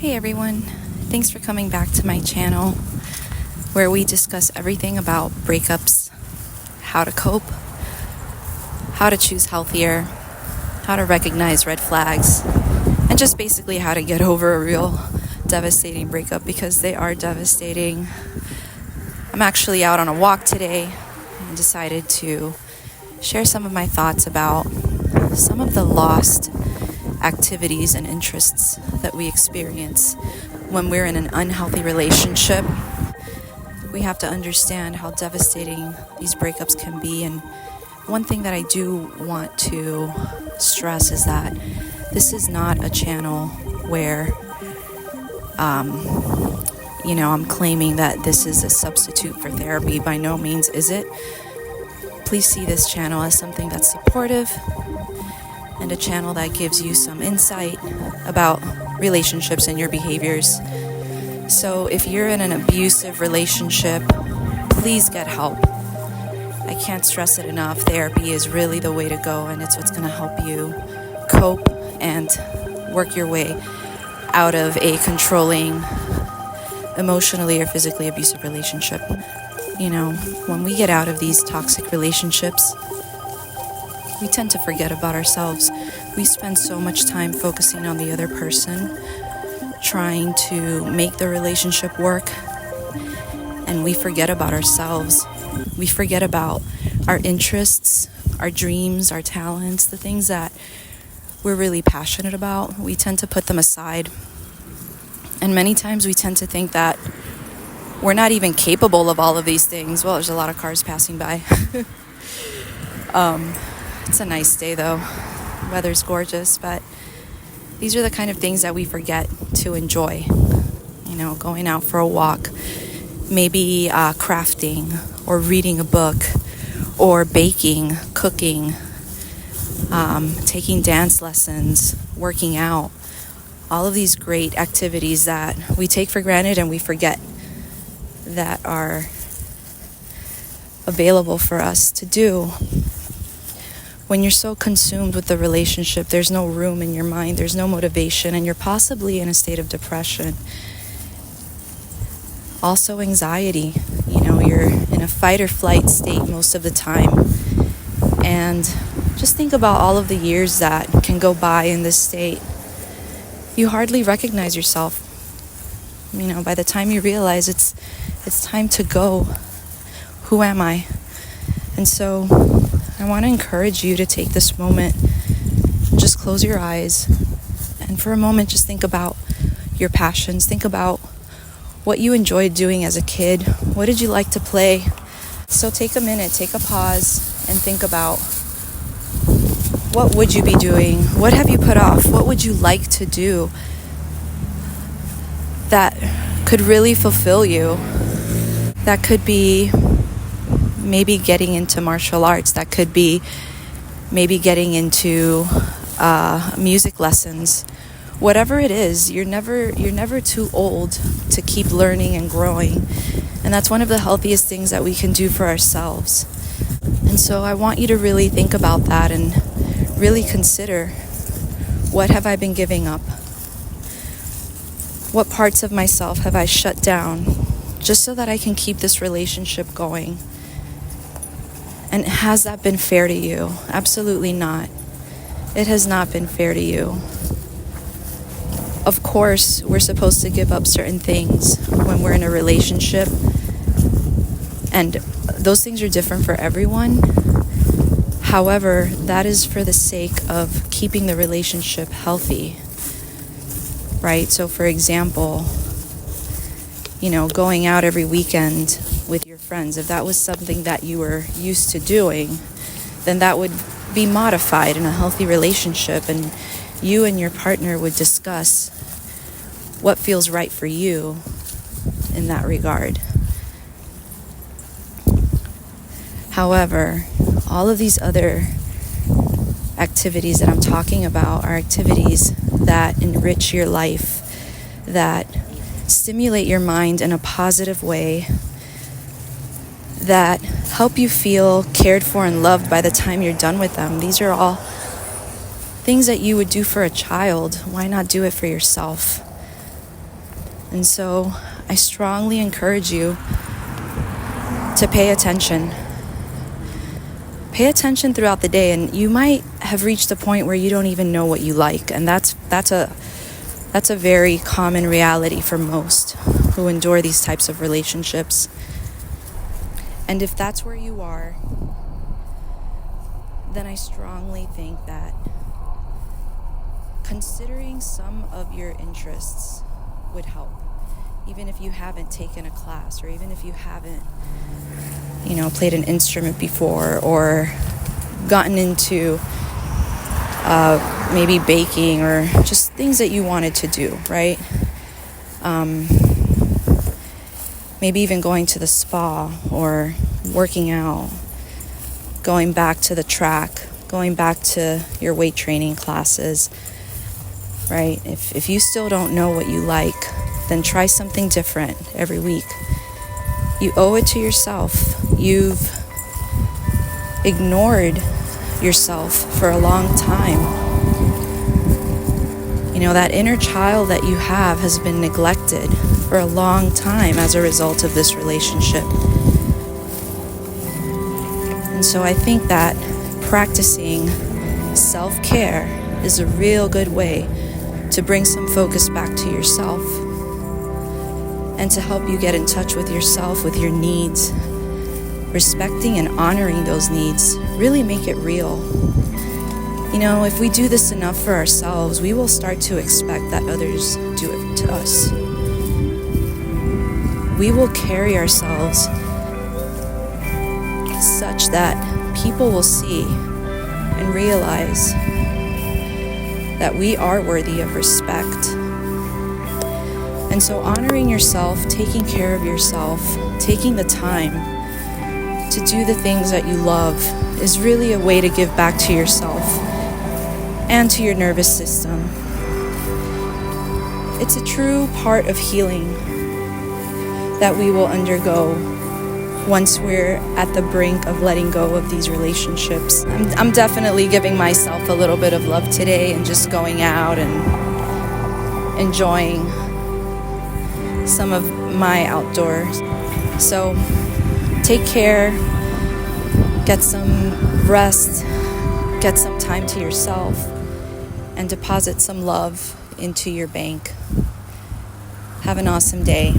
Hey everyone, thanks for coming back to my channel where we discuss everything about breakups, how to cope, how to choose healthier, how to recognize red flags, and just basically how to get over a real devastating breakup because they are devastating. I'm actually out on a walk today and decided to share some of my thoughts about some of the lost activities and interests that we experience when we're in an unhealthy relationship. We have to understand how devastating these breakups can be, and one thing that I do want to stress is that this is not a channel where I'm claiming that this is a substitute for therapy. By no means is it. Please see this channel as something that's supportive and a channel that gives you some insight about relationships and your behaviors. So if you're in an abusive relationship, please get help. I can't stress it enough. Therapy is really the way to go, and it's what's going to help you cope and work your way out of a controlling, emotionally or physically abusive relationship. When we get out of these toxic relationships, we tend to forget about ourselves. We spend so much time focusing on the other person, trying to make the relationship work, and we forget about ourselves. We forget about our interests, our dreams, our talents, the things that we're really passionate about. We tend to put them aside. And many times we tend to think that we're not even capable of all of these things. Well, there's a lot of cars passing by. It's a nice day though. Weather's gorgeous, but these are the kind of things that we forget to enjoy. Going out for a walk, maybe crafting or reading a book or baking, cooking, taking dance lessons, working out. All of these great activities that we take for granted and we forget that are available for us to do. When you're so consumed with the relationship, there's no room in your mind, there's no motivation, and you're possibly in a state of depression. Also anxiety, you're in a fight or flight state most of the time. And just think about all of the years that can go by in this state. You hardly recognize yourself. By the time you realize it's time to go, who am I? And so I want to encourage you to take this moment, just close your eyes, and for a moment just think about your passions. Think about what you enjoyed doing as a kid. What did you like to play? So take a minute, take a pause, and think about, what would you be doing? What have you put off? What would you like to do that could really fulfill you? That could be maybe getting into martial arts. That could be maybe getting into music lessons. Whatever it is, you're never too old to keep learning and growing. And that's one of the healthiest things that we can do for ourselves. And so I want you to really think about that and really consider, what have I been giving up? What parts of myself have I shut down just so that I can keep this relationship going? And has that been fair to you? Absolutely not. It has not been fair to you. Of course, we're supposed to give up certain things when we're in a relationship, and those things are different for everyone. However, that is for the sake of keeping the relationship healthy, right? So for example, going out every weekend with your friends, if that was something that you were used to doing, then that would be modified in a healthy relationship, and you and your partner would discuss what feels right for you in that regard. However, all of these other activities that I'm talking about are activities that enrich your life, that stimulate your mind in a positive way, that help you feel cared for and loved by the time you're done with them. These are all things that you would do for a child. Why not do it for yourself? And so I strongly encourage you to pay attention. Pay attention throughout the day, and you might have reached a point where you don't even know what you like, and that's a very common reality for most who endure these types of relationships. And if that's where you are, then I strongly think that considering some of your interests would help. Even if you haven't taken a class, or even if you haven't, played an instrument before, or gotten into maybe baking, or just things that you wanted to do, right? Maybe even going to the spa, or working out, going back to the track, going back to your weight training classes, right? If you still don't know what you like, then try something different every week. You owe it to yourself. You've ignored yourself for a long time. That inner child that you have has been neglected for a long time as a result of this relationship. And so I think that practicing self-care is a real good way to bring some focus back to yourself, and to help you get in touch with yourself, with your needs. Respecting and honoring those needs really make it real. If we do this enough for ourselves, we will start to expect that others do it to us. We will carry ourselves such that people will see and realize that we are worthy of respect. And so honoring yourself, taking care of yourself, taking the time to do the things that you love is really a way to give back to yourself and to your nervous system. It's a true part of healing that we will undergo once we're at the brink of letting go of these relationships. I'm definitely giving myself a little bit of love today, and just going out and enjoying some of my outdoors. So take care, get some rest, get some time to yourself, and deposit some love into your bank. Have an awesome day.